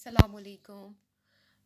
अस्सलामुअलैकुम।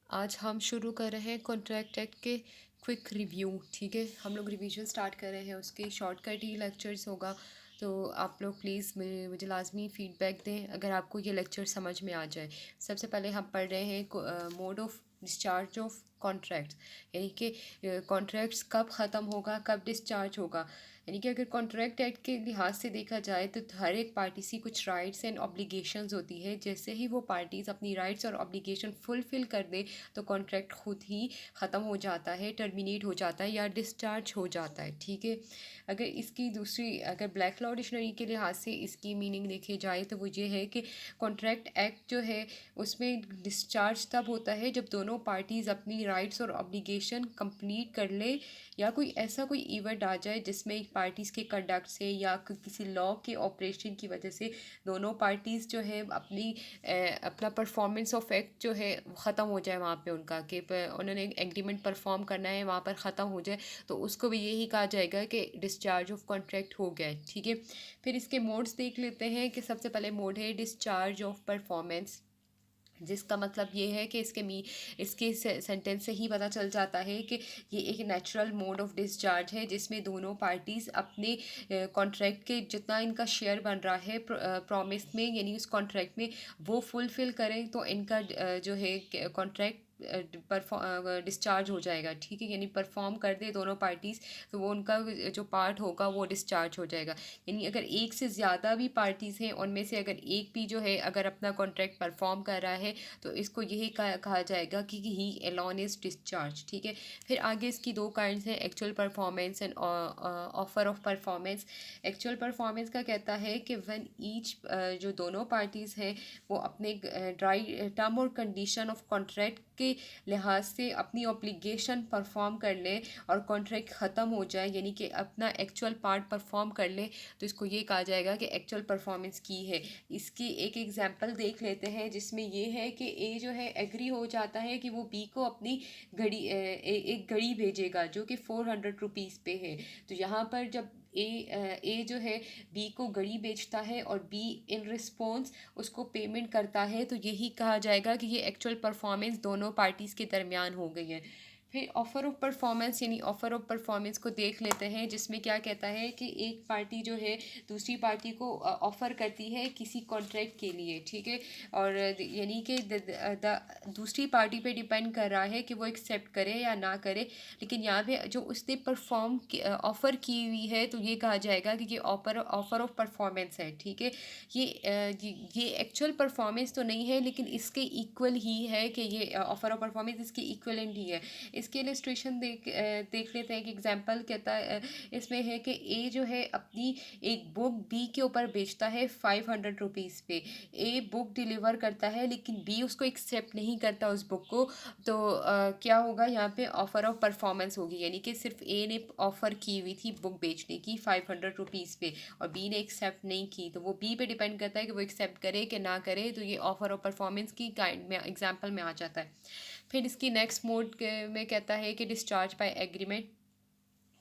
आज हम शुरू कर रहे हैं कॉन्ट्रैक्ट एक्ट के क्विक रिव्यू। ठीक है, हम लोग रिवीजन स्टार्ट कर रहे हैं, उसके शॉर्टकट ही लेक्चर्स होगा। तो आप लोग प्लीज़ मुझे लाजमी फ़ीडबैक दें अगर आपको ये लेक्चर समझ में आ जाए। सबसे पहले हम पढ़ रहे हैं mode of discharge of contracts, यानी कि कॉन्ट्रैक्ट्स कब ख़त्म होगा, कब डिस्चार्ज होगा। यानी कि अगर कॉन्ट्रैक्ट एक्ट के लिहाज से देखा जाए तो हर एक पार्टी की कुछ राइट्स एंड ऑब्लिगेशंस होती है। जैसे ही वो पार्टीज़ अपनी राइट्स और ऑब्लिगेशन फुलफ़िल कर दे तो कॉन्ट्रैक्ट खुद ही ख़त्म हो जाता है, टर्मिनेट हो जाता है या डिस्चार्ज हो जाता है। ठीक है, अगर इसकी दूसरी अगर ब्लैक लॉ डिक्शनरी के लिहाज से इसकी मीनिंग देखी जाए तो वो ये है कि कॉन्ट्रैक्ट एक्ट जो है उसमें डिस्चार्ज तब होता है जब दोनों पार्टीज़ अपनी राइट्स और ऑब्लिगेशन कंप्लीट कर ले, या कोई इवेंट आ जाए जिसमें पार्टीज़ के कंडक्ट से या किसी लॉ के ऑपरेशन की वजह से दोनों पार्टीज़ जो है अपना परफॉर्मेंस ऑफ एक्ट जो है ख़त्म हो जाए वहाँ पे उनका कि उन्होंने एग्रीमेंट परफॉर्म करना है वहाँ पर ख़त्म हो जाए, तो उसको भी यही कहा जाएगा कि डिस्चार्ज ऑफ कॉन्ट्रैक्ट हो गया है। ठीक है, फिर इसके मोड्स देख लेते हैं कि सबसे पहले मोड है डिस्चार्ज ऑफ परफॉर्मेंस, जिसका मतलब ये है कि इसके सेंटेंस से ही पता चल जाता है कि ये एक नेचुरल मोड ऑफ डिस्चार्ज है जिसमें दोनों पार्टीज़ अपने कॉन्ट्रैक्ट के जितना इनका शेयर बन रहा है प्रॉमिस में, यानी उस कॉन्ट्रैक्ट में वो फुलफ़िल करें तो इनका जो है कॉन्ट्रैक्ट डिस्चार्ज हो जाएगा। ठीक है, यानी परफॉर्म कर दे दोनों पार्टीज़ तो वो उनका जो पार्ट होगा वो डिस्चार्ज हो जाएगा। यानी अगर एक से ज़्यादा भी पार्टीज़ हैं, उनमें से अगर एक भी जो है अगर अपना कॉन्ट्रैक्ट परफॉर्म कर रहा है तो इसको यही कहा जाएगा कि ही एलोन इज़ डिस्चार्ज। ठीक है, फिर आगे इसकी दो काइंड्स हैं, actual performance and offer of performance. Actual performance का कहता है कि व्हेन ईच जो दोनों पार्टीज़ हैं वो अपने टर्म और कंडीशन ऑफ कॉन्ट्रैक्ट के लिहाज से अपनी ऑब्लिगेशन परफॉर्म कर ले और कॉन्ट्रैक्ट ख़त्म हो जाए, यानी कि अपना एक्चुअल पार्ट परफॉर्म कर ले, तो इसको ये कहा जाएगा कि एक्चुअल परफॉर्मेंस की है। इसकी एक एग्जांपल देख लेते हैं जिसमें ये है कि ए जो है एग्री हो जाता है कि वो बी को अपनी एक घड़ी भेजेगा जो कि 400 रुपीज़ पे है। तो यहाँ पर जब ए जो है बी को घड़ी बेचता है और बी इन रिस्पॉन्स उसको पेमेंट करता है, तो यही कहा जाएगा कि ये एक्चुअल परफॉर्मेंस दोनों पार्टीज़ के दरमियान हो गई है। फिर ऑफ़र ऑफ परफॉर्मेंस, यानी ऑफ़र ऑफ परफॉर्मेंस को देख लेते हैं जिसमें क्या कहता है कि एक पार्टी जो है दूसरी पार्टी को ऑफ़र करती है किसी कॉन्ट्रैक्ट के लिए। ठीक है, और यानी कि दूसरी पार्टी पे डिपेंड कर रहा है कि वो एक्सेप्ट करे या ना करे, लेकिन यहाँ पे जो उसने परफॉर्म ऑफ़र की हुई है तो ये कहा जाएगा कि ये ऑफ़र ऑफ परफॉर्मेंस है। ठीक है, ये एक्चुअल परफॉर्मेंस तो नहीं है लेकिन इसके इक्वल ही है कि ये ऑफ़र ऑफ परफॉर्मेंस इसके इक्वलेंट ही है। इसके इलस्ट्रेशन देख लेते हैं। एक एग्जांपल कहता है इसमें है कि ए जो है अपनी एक बुक बी के ऊपर बेचता है 500 रुपीज़ पे। ए बुक डिलीवर करता है लेकिन बी उसको एक्सेप्ट नहीं करता उस बुक को, तो क्या होगा यहाँ पे ऑफ़र ऑफ परफॉर्मेंस होगी, यानी कि सिर्फ ए ने ऑफ़र की हुई थी बुक बेचने की 500 रुपीज़ पे और बी ने एक्सेप्ट नहीं की, तो वो बी पे डिपेंड करता है कि वो एक्सेप्ट करे कि ना करे, तो ये ऑफ़र ऑफ परफॉर्मेंस की काइंड में एग्जाम्पल में आ जाता है। फिर इसकी नेक्स्ट मोड में कहता है कि डिस्चार्ज बाय एग्रीमेंट,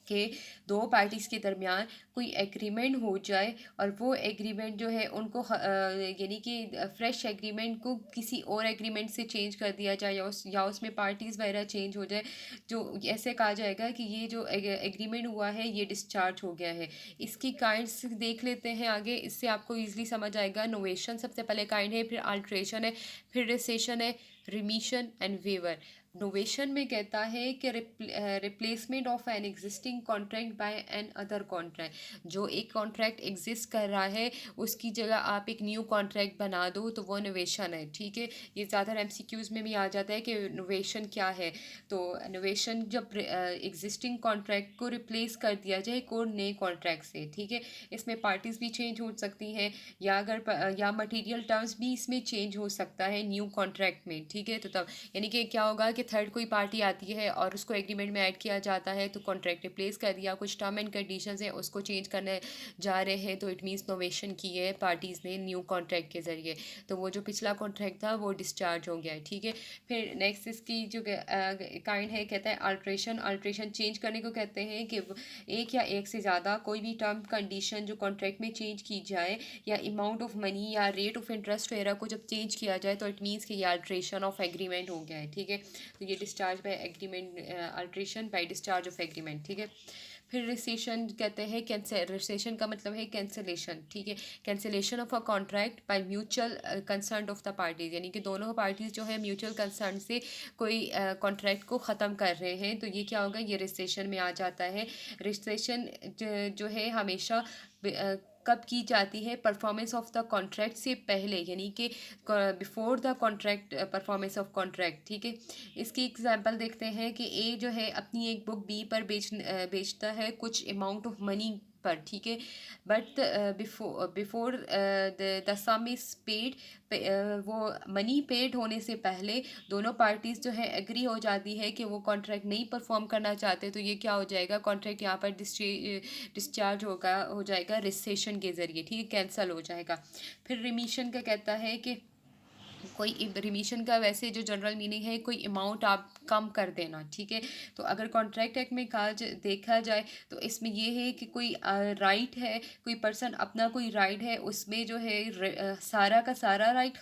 के दो पार्टीज़ के दरमियान कोई एग्रीमेंट हो जाए और वो एग्रीमेंट जो है उनको यानी कि फ्रेश एग्रीमेंट को किसी और एग्रीमेंट से चेंज कर दिया जाए या उसमें पार्टीज़ वगैरह चेंज हो जाए, जो ऐसे कहा जाएगा कि ये जो एग्रीमेंट हुआ है ये डिस्चार्ज हो गया है। इसकी काइंड्स देख लेते हैं आगे, इससे आपको ईजिली समझ आएगा। नोवेशन सबसे पहले काइंड है, फिर अल्ट्रेशन है, फिर रिसेशन है, रिमीशन एंड वेवर। नोवेशन में कहता है कि replacement of an existing contract by an other contract. जो एक कॉन्ट्रैक्ट एग्जिस्ट कर रहा है उसकी जगह आप एक न्यू कॉन्ट्रैक्ट बना दो तो वो नोवेशन है। ठीक है, ये ज़्यादा एमसीक्यूज़ में भी आ जाता है कि नोवेशन क्या है। तो नोवेशन जब एग्जिस्टिंग कॉन्ट्रैक्ट को रिप्लेस कर दिया जाए कोई नए कॉन्ट्रैक्ट से। ठीक है, इसमें पार्टीज़ भी चेंज हो सकती हैं या या मटेरियल टर्म्स भी इसमें चेंज हो सकता है न्यू कॉन्ट्रैक्ट में। ठीक है, तो तब यानी कि क्या होगा कि कि थर्ड कोई पार्टी आती है और उसको एग्रीमेंट में ऐड किया जाता है तो कॉन्ट्रैक्ट रिप्लेस कर दिया, कुछ टर्म एंड कंडीशंस हैं उसको चेंज करने जा रहे हैं तो इट मीन्स नोवेशन की है पार्टीज़ ने न्यू कॉन्ट्रैक्ट के ज़रिए, तो वो जो पिछला कॉन्ट्रैक्ट था वो डिस्चार्ज हो गया है, ठीक है। फिर नेक्स्ट इसकी जो काइंड है कहता है अल्ट्रेशन। अल्ट्रेशन चेंज करने को कहते हैं कि एक या एक से ज़्यादा कोई भी टर्म कंडीशन जो कॉन्ट्रैक्ट में चेंज की जाए या अमाउंट ऑफ मनी या रेट ऑफ इंटरेस्ट वगैरह को जब चेंज किया जाए तो इट मीन्स कि ये अल्ट्रेशन ऑफ एग्रीमेंट हो गया है, ठीक है। तो ये discharge by agreement, alteration by discharge of agreement, ठीक है। फिर रिसेशन कहते हैं, कैंसिल, रिसेशन का मतलब है कैंसिलेशन, ठीक है। Cancellation of a contract by mutual concern of the parties, यानी कि दोनों पार्टीज जो है म्यूचुअल कंसर्न से कोई कॉन्ट्रैक्ट को ख़त्म कर रहे हैं तो ये क्या होगा, ये रिसेशन में आ जाता है। रिसेशन जो है हमेशा कब की जाती है, परफॉर्मेंस ऑफ द कॉन्ट्रैक्ट से पहले, यानी कि before the contract performance of contract, ठीक है। इसकी एग्जांपल देखते हैं कि ए जो है अपनी एक बुक बी पर बेचता है कुछ अमाउंट ऑफ मनी पर, ठीक है। But before the some is paid, वो मनी पेड होने से पहले दोनों पार्टीज़ जो है एग्री हो जाती है कि वो कॉन्ट्रैक्ट नहीं परफॉर्म करना चाहते, तो ये क्या हो जाएगा, कॉन्ट्रैक्ट यहाँ पर डिस्चार्ज हो जाएगा रिसेशन के ज़रिए, ठीक है, कैंसिल हो जाएगा। फिर रिमीशन का कहता है कि कोई रिमीशन का वैसे जो जनरल मीनिंग है कोई अमाउंट आप कम कर देना, ठीक है। तो अगर कॉन्ट्रैक्ट एक्ट में देखा जाए तो इसमें ये है कि कोई राइट है, कोई पर्सन अपना कोई राइट है उसमें जो है सारा का सारा राइट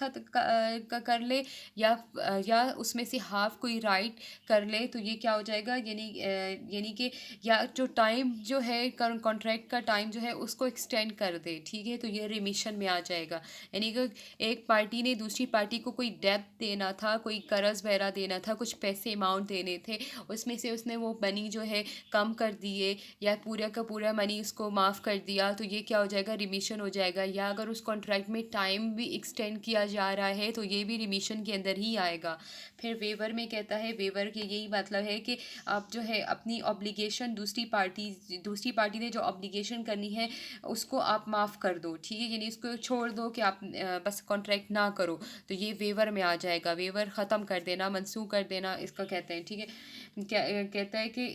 कर ले या उसमें से हाफ कोई राइट कर ले, तो ये क्या हो जाएगा, यानी कि या जो टाइम जो है कॉन्ट्रैक्ट का टाइम जो है उसको एक्सटेंड कर दे, ठीक है, तो ये रिमिशन में आ जाएगा। यानी कि एक पार्टी ने दूसरी पार्टी को कोई डेब्ट देना था, कोई कर्ज वगैरह देना था, कुछ पैसे अमाउंट देने थे, उसमें से उसने वो मनी जो है कम कर दिए या पूरा का पूरा मनी उसको माफ़ कर दिया, तो ये क्या हो जाएगा, रिमिशन हो जाएगा। या अगर उस कॉन्ट्रैक्ट में टाइम भी एक्सटेंड किया जा रहा है तो ये भी रिमिशन के अंदर ही आएगा। फिर वेवर में कहता है, वेवर के यही मतलब है कि आप जो है अपनी ऑब्लिगेशन दूसरी पार्टी ने जो ऑब्लिगेशन करनी है उसको आप माफ़ कर दो, ठीक है, यानी इसको छोड़ दो कि आप बस कॉन्ट्रैक्ट ना करो, तो ये वेवर में आ जाएगा। वेवर ख़त्म कर देना, मनसूख कर देना इसका कहते हैं, ठीक है। क्या कहता है कि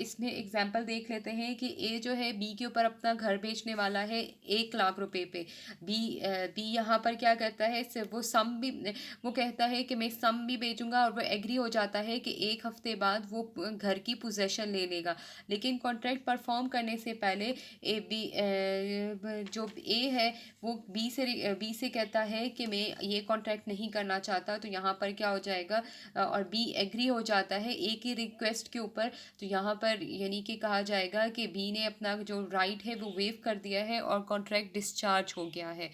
इसमें एग्जांपल देख लेते हैं कि ए जो है बी के ऊपर अपना घर बेचने वाला है 1 लाख रुपए पे। बी यहाँ पर क्या करता है, वो सम भी, वो कहता है कि मैं सम भी बेचूंगा और वो एग्री हो जाता है कि 1 हफ्ते बाद वो घर की पोजेशन ले लेगा, लेकिन कॉन्ट्रैक्ट परफॉर्म करने से पहले जो ए है वो बी से कहता है कि मैं ये कॉन्ट्रैक्ट नहीं करना चाहता, तो यहाँ पर क्या हो जाएगा, और बी एग्री हो जाता है ए की रिक्वेस्ट के ऊपर, तो यहाँ पर यानी कि कहा जाएगा कि बी ने अपना जो राइट है वो वेव कर दिया है और कॉन्ट्रैक्ट डिस्चार्ज हो गया है।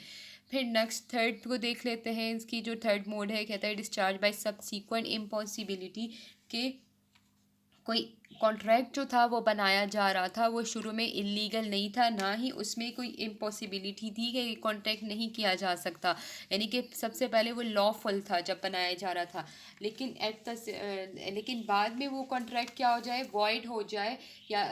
फिर नेक्स्ट थर्ड को देख लेते हैं, इसकी जो थर्ड मोड है कहता है डिस्चार्ज बाय सबसीक्वेंट इम्पॉसिबिलिटी, के कोई कॉन्ट्रैक्ट जो था वो बनाया जा रहा था वो शुरू में इलीगल नहीं था, ना ही उसमें कोई इम्पॉसिबिलिटी थी कि कॉन्ट्रैक्ट नहीं किया जा सकता, यानी कि सबसे पहले वो लॉफुल था जब बनाया जा रहा था, लेकिन बाद में वो कॉन्ट्रैक्ट क्या हो जाए, वॉइड हो जाए या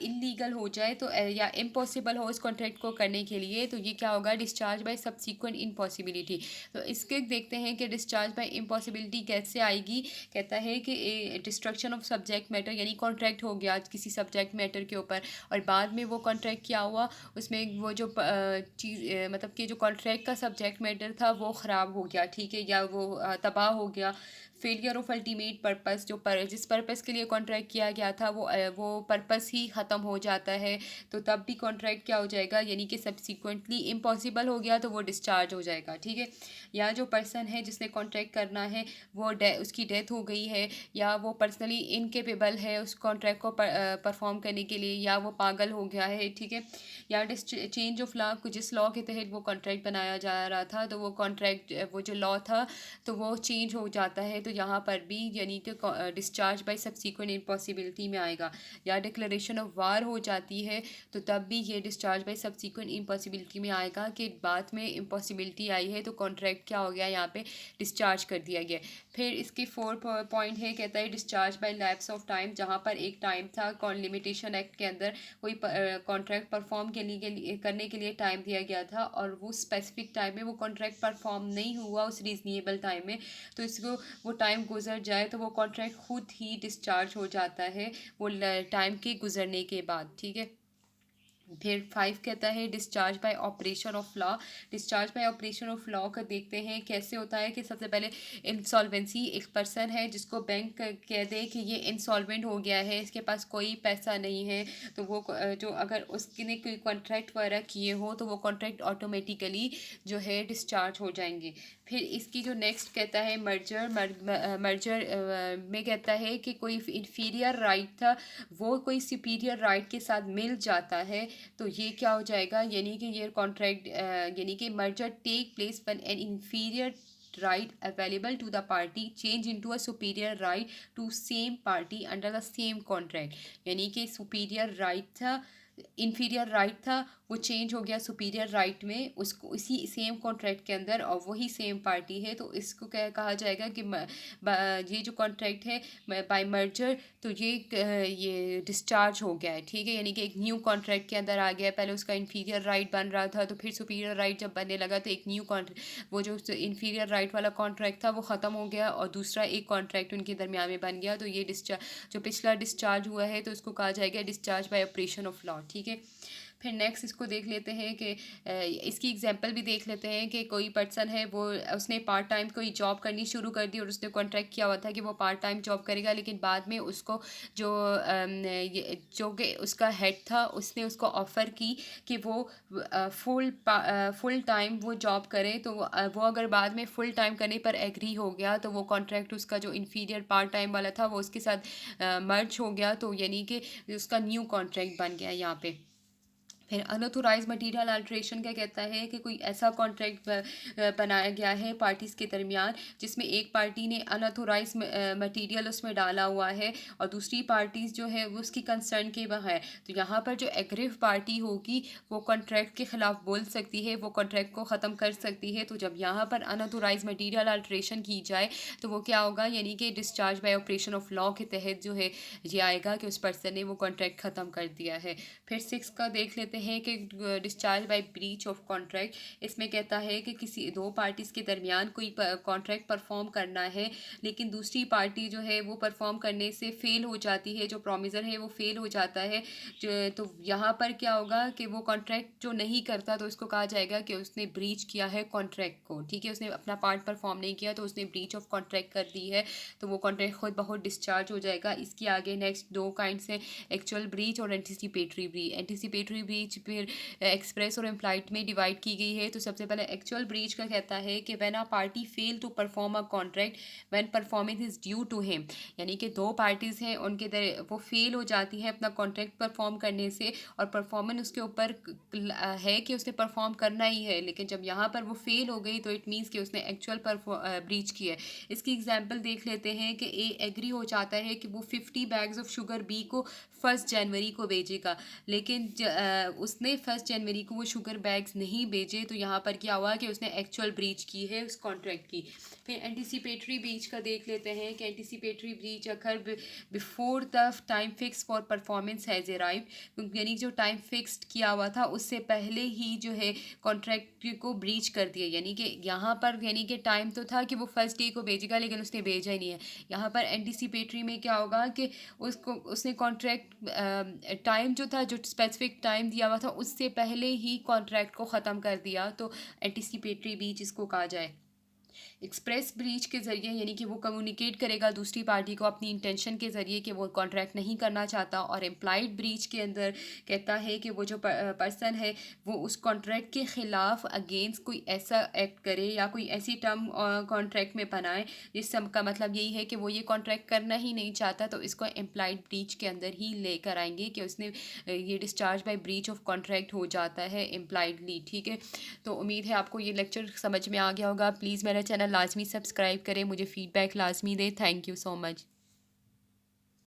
इलीगल हो जाए, तो या इम्पॉसिबल हो इस कॉन्ट्रैक्ट को करने के लिए, तो ये क्या होगा, डिस्चार्ज बाय सब्सिक्वेंट इम्पॉसिबिलिटी। तो इसके देखते हैं कि डिस्चार्ज बाय इम्पॉसिबिलिटी कैसे आएगी। कहता है कि डिस्ट्रक्शन ऑफ सब्जेक्ट मैटर, यानी कॉन्ट्रैक्ट हो गया किसी सब्जेक्ट मैटर के ऊपर और बाद में वो कॉन्ट्रैक्ट क्या हुआ, उसमें वो जो चीज़ मतलब कि जो कॉन्ट्रैक्ट का सब्जेक्ट मैटर था वो ख़राब हो गया, ठीक है, या वो तबाह हो गया। फेलियर ऑफ अल्टीमेट पर्पस, जिस पर्पस के लिए कॉन्ट्रैक्ट किया गया था वो पर्पस ही ख़त्म हो जाता है, तो तब भी कॉन्ट्रैक्ट क्या हो जाएगा, यानी कि सब्सिक्वेंटली इम्पॉसिबल हो गया तो वो डिस्चार्ज हो जाएगा, ठीक है। या जो पर्सन है जिसने कॉन्ट्रैक्ट करना है वो उसकी डेथ हो गई है या वो पर्सनली इनकेपेबल है उस कॉन्ट्रैक्ट को परफॉर्म करने के लिए, या वो पागल हो गया है, ठीक है। या चेंज ऑफ लॉ, जिस लॉ के तहत वो कॉन्ट्रैक्ट बनाया जा रहा था तो वो कॉन्ट्रैक्ट वो जो लॉ था तो वो चेंज हो जाता है, तो यहाँ पर भी यानी कि डिस्चार्ज बाय सब्सिक्वेंट इम्पॉसिबिलिटी में आएगा। या डिक्लेरेशन ऑफ वार हो जाती है तो तब भी ये डिस्चार्ज बाय सब्सिक्वेंट इम्पॉसिबिलिटी में आएगा कि बाद में इम्पॉसिबिलिटी आई है तो कॉन्ट्रैक्ट क्या हो गया, यहाँ पे डिस्चार्ज कर दिया गया। फिर इसके 4 पॉइंट है, कहता है discharge by lapse of time, जहाँ यहाँ पर एक टाइम था लिमिटेशन एक्ट के अंदर, कोई कॉन्ट्रैक्ट परफॉर्म करने के लिए टाइम दिया गया था और वो स्पेसिफिक टाइम में वो कॉन्ट्रैक्ट परफॉर्म नहीं हुआ उस रीजनेबल टाइम में, तो इसको वो टाइम गुजर जाए तो वो कॉन्ट्रैक्ट खुद ही डिस्चार्ज हो जाता है वो टाइम के गुजरने के बाद, ठीक है। फिर 5 कहता है discharge by operation of law. Discharge by operation of law का देखते हैं कैसे होता है कि सबसे पहले इंसॉल्वेंसी, एक पर्सन है जिसको बैंक कह दे कि ये इंसॉल्वेंट हो गया है, इसके पास कोई पैसा नहीं है, तो वो जो अगर उसने कोई कॉन्ट्रैक्ट वगैरह किए हो तो वो कॉन्ट्रैक्ट ऑटोमेटिकली जो है डिस्चार्ज हो जाएंगे। फिर इसकी जो नेक्स्ट कहता है मर्जर। मर्जर में कहता है कि कोई इन्फीरियर राइट था वो कोई सुपीरियर राइट के साथ मिल जाता है, तो ये क्या हो जाएगा, यानी कि ये कॉन्ट्रैक्ट यानी कि merger take place when an inferior right available to the party change into a superior right to same party under the same contract। यानी कि superior right था, इन्फीरियर राइट था, वो चेंज हो गया सुपीरियर राइट में उसको इसी सेम कॉन्ट्रैक्ट के अंदर और वही सेम पार्टी है, तो इसको क्या कहा जाएगा कि ये जो कॉन्ट्रैक्ट है बाय मर्जर, तो ये डिस्चार्ज हो गया है, ठीक है। यानी कि एक न्यू कॉन्ट्रैक्ट के अंदर आ गया, पहले उसका इन्फीरियर राइट बन रहा था तो फिर सुपीरियर राइट जब बनने लगा तो एक न्यू कॉन्ट्रैक्ट, वो जो इन्फीरियर राइट वाला कॉन्ट्रैक्ट था वो ख़त्म हो गया और दूसरा एक कॉन्ट्रैक्ट उनके दरमियान में बन गया, तो ये डिस्चार्ज जो पिछला डिस्चार्ज हुआ है तो उसको कहा जाएगा discharge by operation of law, ठीक है। फिर नेक्स्ट इसको देख लेते हैं कि इसकी एग्जांपल भी देख लेते हैं कि कोई पर्सन है वो उसने पार्ट टाइम कोई जॉब करनी शुरू कर दी और उसने कॉन्ट्रैक्ट किया हुआ था कि वो पार्ट टाइम जॉब करेगा, लेकिन बाद में उसको जो कि उसका हेड था उसने उसको ऑफ़र की कि वो फुल टाइम वो जॉब करे, तो वो अगर बाद में फुल टाइम करने पर एग्री हो गया तो वो कॉन्ट्रैक्ट उसका जो इन्फीरियर पार्ट टाइम वाला था वो उसके साथ मर्ज हो गया, तो यानी कि उसका न्यू कॉन्ट्रैक्ट बन गया यहाँ पे। फिर अनऑथोराइज मटेरियल अल्ट्रेशन क्या कहता है कि कोई ऐसा कॉन्ट्रैक्ट बनाया गया है पार्टीज़ के दरमियान जिसमें एक पार्टी ने अनऑथोराइज मटेरियल उसमें डाला हुआ है और दूसरी पार्टीज़ जो है वो उसकी कंसर्न के वहाँ है, तो यहाँ पर जो एग्रेव पार्टी होगी वो कॉन्ट्रैक्ट के ख़िलाफ़ बोल सकती है, वो कॉन्ट्रैक्ट को ख़त्म कर सकती है, तो जब यहाँ पर अनऑथोराइज मटेरियल अल्ट्रेशन की जाए तो वो क्या होगा, यानी कि discharge by operation of law के तहत जो है ये आएगा कि उस पर्सन ने वो कॉन्ट्रैक्ट ख़त्म कर दिया है। फिर 6 का देख लेते हैं कि discharge by breach of contract. इसमें कहता है कि किसी दो पार्टीज़ के दरमियान कोई कॉन्ट्रैक्ट परफॉर्म करना है लेकिन दूसरी पार्टी जो है वो परफॉर्म करने से फेल हो जाती है, जो प्रोमिसर है वो फेल हो जाता है, तो यहाँ पर क्या होगा कि वो कॉन्ट्रैक्ट जो नहीं करता तो उसको कहा जाएगा कि उसने ब्रीच किया है कॉन्ट्रैक्ट को, ठीक है, उसने अपना पार्ट परफॉर्म नहीं किया तो उसने ब्रीच ऑफ कॉन्ट्रैक्ट कर दी है, तो वो कॉन्ट्रैक्ट खुद बहुत डिस्चार्ज हो जाएगा। इसके आगे नेक्स्ट दो काइंड्स हैं, एक्चुअल ब्रीच और एंटिसिपेटरी ब्रीच। एंटिसिपेटरी ब्रीच फिर एक्सप्रेस और इम्प्लाइड में डिवाइड की गई है, तो सबसे पहले एक्चुअल ब्रीच का कहता है कि when a party fail to perform a contract when performance is due to him, यानी कि दो पार्टीज़ हैं उनके वो फेल हो जाती हैं अपना कॉन्ट्रैक्ट परफॉर्म करने से और परफॉर्मेंस उसके ऊपर है कि उसने परफॉर्म करना ही है, लेकिन जब यहाँ पर वो फेल हो गई तो इट मीन्स कि उसने एक्चुअल ब्रीच की है। इसकी एग्जांपल देख लेते हैं कि ए एग्री हो जाता है कि वो 50 बैग्स ऑफ शुगर बी को 1 जनवरी को भेजेगा, लेकिन उसने 1 जनवरी को वो शुगर बैग्स नहीं भेजे, तो यहाँ पर क्या हुआ कि उसने एक्चुअल ब्रीच की है उस कॉन्ट्रैक्ट की। फिर एंटिसिपेटरी ब्रीच का देख लेते हैं कि एंटिसिपेटरी ब्रीच अगर before the time fix for performance has arrived, यानी जो टाइम फिक्स्ड किया हुआ था उससे पहले ही जो है कॉन्ट्रैक्ट को ब्रीच कर दिया, यानी कि यहाँ पर यानी कि टाइम तो था कि वो 1 डे को भेजेगा लेकिन उसने भेजा ही नहीं है। यहाँ पर एंटिसिपेटरी में क्या होगा कि उसने कॉन्ट्रैक्ट टाइम जो था, जो स्पेसिफिक टाइम दिया हुआ था उससे पहले ही कॉन्ट्रैक्ट को ख़त्म कर दिया, तो एंटिसिपेटरी ब्रीच इसको कहा जाए। एक्सप्रेस ब्रीच के ज़रिए यानी कि वो कम्युनिकेट करेगा दूसरी पार्टी को अपनी इंटेंशन के ज़रिए कि वो कॉन्ट्रैक्ट नहीं करना चाहता, और एम्प्लाइड ब्रीच के अंदर कहता है कि वो जो पर्सन है वो उस कॉन्ट्रैक्ट के ख़िलाफ़ अगेंस्ट कोई ऐसा एक्ट करे या कोई ऐसी टर्म कॉन्ट्रैक्ट में बनाए जिस का मतलब यही है कि वो ये कॉन्ट्रैक्ट करना ही नहीं चाहता, तो इसको एम्प्लाइड ब्रीच के अंदर ही लेकर आएंगे कि उसने ये discharge bye breach of contract हो जाता है एम्प्लाइडली, ठीक है। तो उम्मीद है आपको ये लेक्चर समझ में आ गया होगा। प्लीज़ मेरा चैनल लाजमी सब्सक्राइब करें, मुझे फ़ीडबैक लाजमी दें। Thank you so much.